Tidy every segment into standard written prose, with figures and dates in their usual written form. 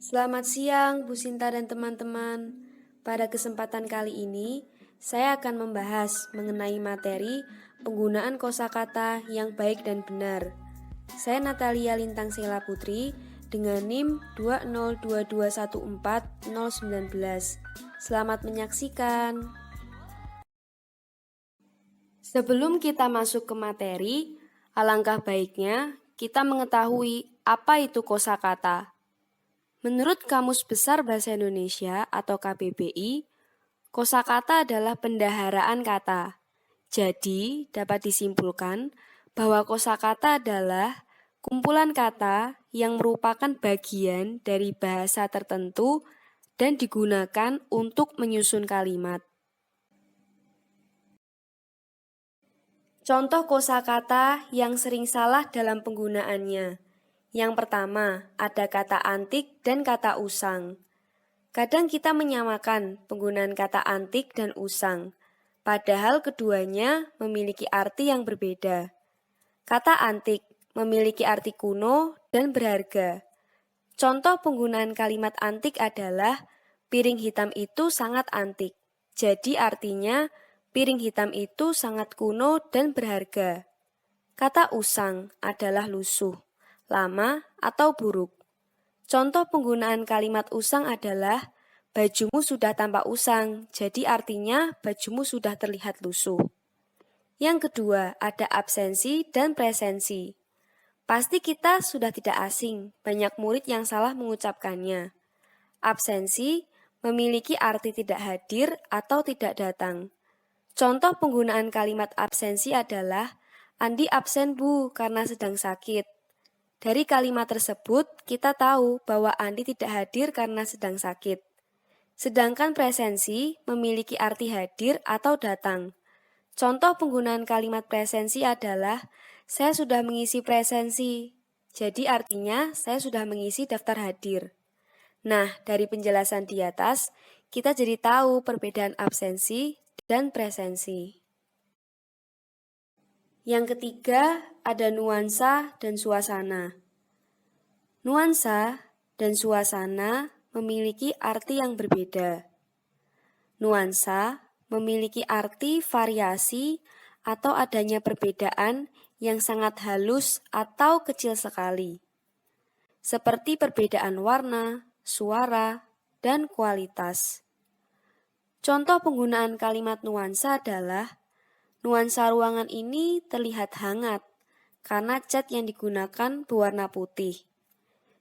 Selamat siang, Bu Sinta dan teman-teman. Pada kesempatan kali ini, saya akan membahas mengenai materi penggunaan kosakata yang baik dan benar. Saya Natalia Lintang Sela Putri dengan NIM 202214019. Selamat menyaksikan. Sebelum kita masuk ke materi, alangkah baiknya kita mengetahui apa itu kosakata. Menurut Kamus Besar Bahasa Indonesia atau KBBI, kosakata adalah pendaharaan kata. Jadi, dapat disimpulkan bahwa kosakata adalah kumpulan kata yang merupakan bagian dari bahasa tertentu dan digunakan untuk menyusun kalimat. Contoh kosakata yang sering salah dalam penggunaannya. Yang pertama, ada kata antik dan kata usang. Kadang kita menyamakan penggunaan kata antik dan usang, padahal keduanya memiliki arti yang berbeda. Kata antik memiliki arti kuno dan berharga. Contoh penggunaan kalimat antik adalah piring hitam itu sangat antik. Jadi artinya piring hitam itu sangat kuno dan berharga. Kata usang adalah lusuh, lama, atau buruk. Contoh penggunaan kalimat usang adalah bajumu sudah tampak usang, jadi artinya bajumu sudah terlihat lusuh. Yang kedua, ada absensi dan presensi. Pasti kita sudah tidak asing, banyak murid yang salah mengucapkannya. Absensi memiliki arti tidak hadir atau tidak datang. Contoh penggunaan kalimat absensi adalah Andi absen Bu karena sedang sakit. Dari kalimat tersebut, kita tahu bahwa Andi tidak hadir karena sedang sakit. Sedangkan presensi memiliki arti hadir atau datang. Contoh penggunaan kalimat presensi adalah saya sudah mengisi presensi. Jadi artinya saya sudah mengisi daftar hadir. Nah, dari penjelasan di atas, kita jadi tahu perbedaan absensi dan presensi. Yang ketiga, ada nuansa dan suasana. Nuansa dan suasana memiliki arti yang berbeda. Nuansa memiliki arti variasi atau adanya perbedaan yang sangat halus atau kecil sekali, seperti perbedaan warna, suara, dan kualitas. Contoh penggunaan kalimat nuansa adalah nuansa ruangan ini terlihat hangat karena cat yang digunakan berwarna putih.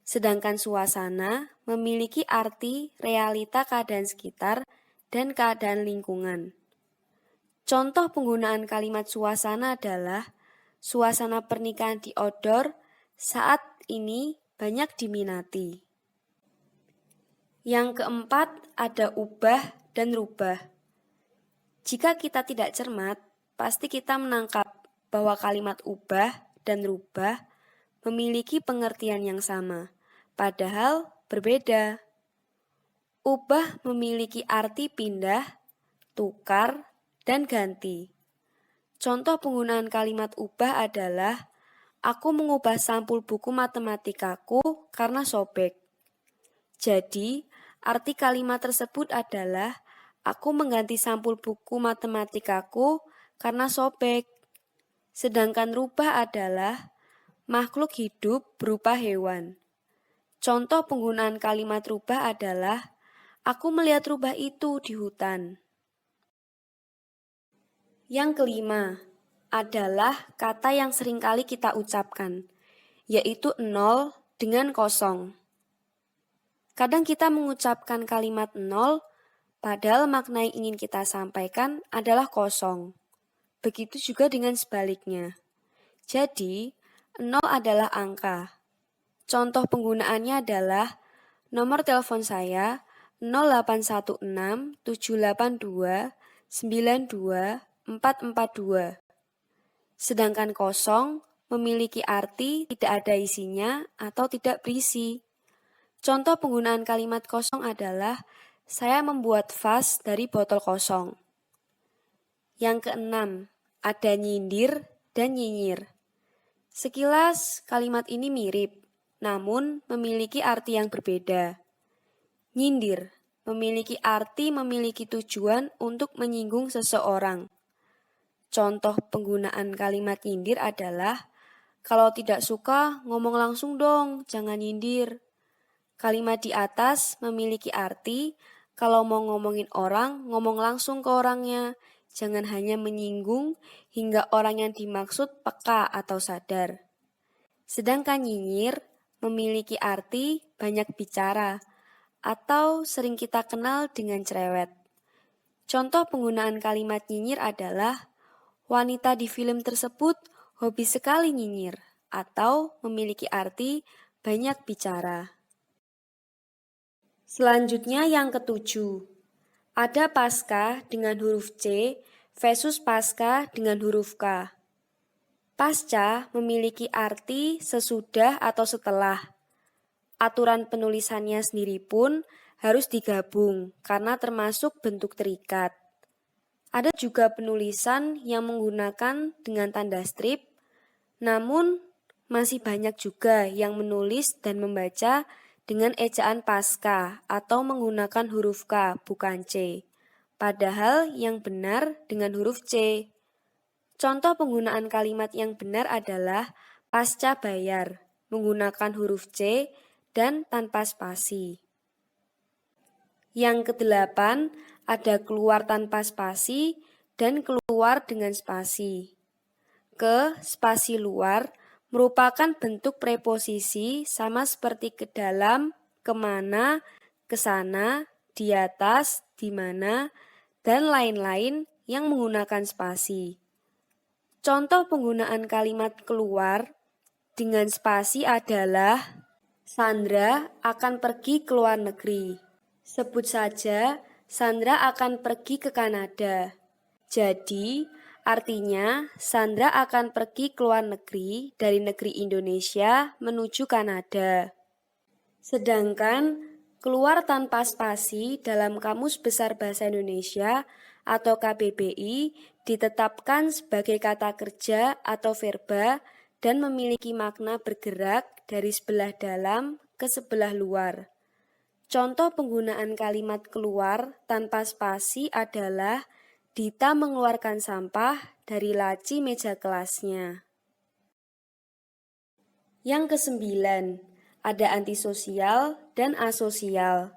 Sedangkan suasana memiliki arti realita keadaan sekitar dan keadaan lingkungan. Contoh penggunaan kalimat suasana adalah suasana pernikahan di outdoor saat ini banyak diminati. Yang keempat, ada ubah dan rubah. Jika kita tidak cermat, pasti kita menangkap bahwa kalimat ubah dan rubah memiliki pengertian yang sama, padahal berbeda. Ubah memiliki arti pindah, tukar, dan ganti. Contoh penggunaan kalimat ubah adalah aku mengubah sampul buku matematikaku karena sobek. Jadi, arti kalimat tersebut adalah aku mengganti sampul buku matematikaku karena sobek. Sedangkan rubah adalah makhluk hidup berupa hewan. Contoh penggunaan kalimat rubah adalah aku melihat rubah itu di hutan. Yang kelima adalah kata yang seringkali kita ucapkan, yaitu 0 dengan kosong. Kadang kita mengucapkan kalimat 0, padahal makna yang ingin kita sampaikan adalah kosong. Begitu juga dengan sebaliknya. Jadi, 0 adalah angka. Contoh penggunaannya adalah nomor telepon saya 0816 782 92442. Sedangkan kosong memiliki arti tidak ada isinya atau tidak berisi. Contoh penggunaan kalimat kosong adalah saya membuat vas dari botol kosong. Yang keenam, ada nyindir dan nyinyir. Sekilas kalimat ini mirip, namun memiliki arti yang berbeda. Nyindir memiliki arti memiliki tujuan untuk menyinggung seseorang. Contoh penggunaan kalimat nyindir adalah, kalau tidak suka, ngomong langsung dong, jangan nyindir. Kalimat di atas memiliki arti, kalau mau ngomongin orang, ngomong langsung ke orangnya. Jangan hanya menyinggung hingga orang yang dimaksud peka atau sadar. Sedangkan nyinyir memiliki arti banyak bicara, atau sering kita kenal dengan cerewet. Contoh penggunaan kalimat nyinyir adalah, wanita di film tersebut hobi sekali nyinyir, atau memiliki arti banyak bicara. Selanjutnya yang ketujuh, ada pasca dengan huruf C versus pasca dengan huruf K. Pasca memiliki arti sesudah atau setelah. Aturan penulisannya sendiri pun harus digabung karena termasuk bentuk terikat. Ada juga penulisan yang menggunakan dengan tanda strip, namun masih banyak juga yang menulis dan membaca dengan ejaan pasca atau menggunakan huruf K bukan C, padahal yang benar dengan huruf C. Contoh penggunaan kalimat yang benar adalah pasca bayar, menggunakan huruf C dan tanpa spasi. Yang kedelapan, ada keluar tanpa spasi dan keluar dengan spasi. Ke spasi luar merupakan bentuk preposisi sama seperti ke dalam, kemana, ke sana, di atas, di mana, dan lain-lain yang menggunakan spasi. Contoh penggunaan kalimat keluar dengan spasi adalah, Sandra akan pergi ke luar negeri. Sebut saja, Sandra akan pergi ke Kanada. Jadi, artinya Sandra akan pergi ke luar negeri dari negeri Indonesia menuju Kanada. Sedangkan keluar tanpa spasi dalam Kamus Besar Bahasa Indonesia atau KBBI ditetapkan sebagai kata kerja atau verba dan memiliki makna bergerak dari sebelah dalam ke sebelah luar. Contoh penggunaan kalimat keluar tanpa spasi adalah, Dita mengeluarkan sampah dari laci meja kelasnya. Yang kesembilan, ada antisosial dan asosial.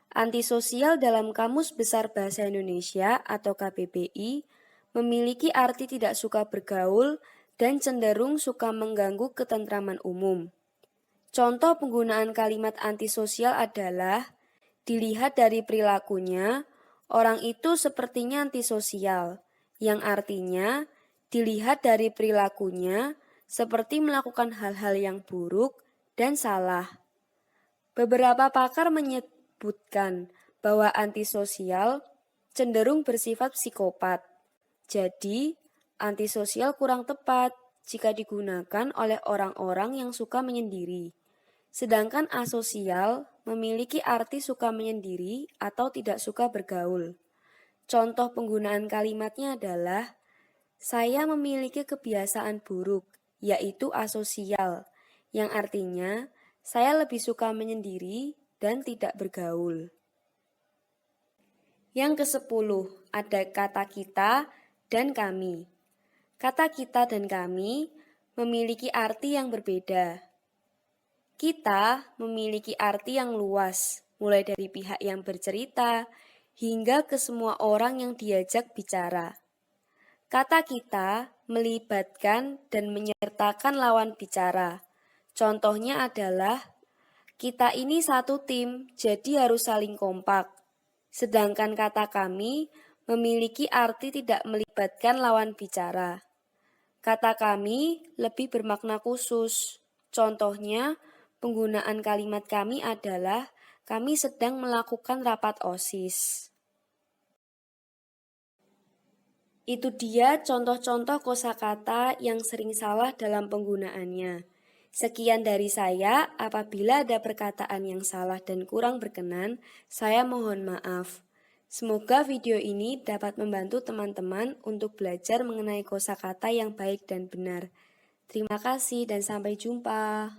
Antisosial dalam Kamus Besar Bahasa Indonesia atau KBBI memiliki arti tidak suka bergaul dan cenderung suka mengganggu ketentraman umum. Contoh penggunaan kalimat antisosial adalah, dilihat dari perilakunya, orang itu sepertinya antisosial, yang artinya dilihat dari perilakunya seperti melakukan hal-hal yang buruk dan salah. Beberapa pakar menyebutkan bahwa antisosial cenderung bersifat psikopat. Jadi, antisosial kurang tepat jika digunakan oleh orang-orang yang suka menyendiri. Sedangkan asosial memiliki arti suka menyendiri atau tidak suka bergaul. Contoh penggunaan kalimatnya adalah, saya memiliki kebiasaan buruk, yaitu asosial, yang artinya saya lebih suka menyendiri dan tidak bergaul. Yang ke-10, ada kata kita dan kami. Kata kita dan kami memiliki arti yang berbeda. Kita memiliki arti yang luas, mulai dari pihak yang bercerita hingga ke semua orang yang diajak bicara. Kata kita melibatkan dan menyertakan lawan bicara. Contohnya adalah, kita ini satu tim, jadi harus saling kompak. Sedangkan kata kami memiliki arti tidak melibatkan lawan bicara. Kata kami lebih bermakna khusus. Contohnya, penggunaan kalimat kami adalah, kami sedang melakukan rapat OSIS. Itu dia contoh-contoh kosakata yang sering salah dalam penggunaannya. Sekian dari saya, apabila ada perkataan yang salah dan kurang berkenan, saya mohon maaf. Semoga video ini dapat membantu teman-teman untuk belajar mengenai kosakata yang baik dan benar. Terima kasih dan sampai jumpa.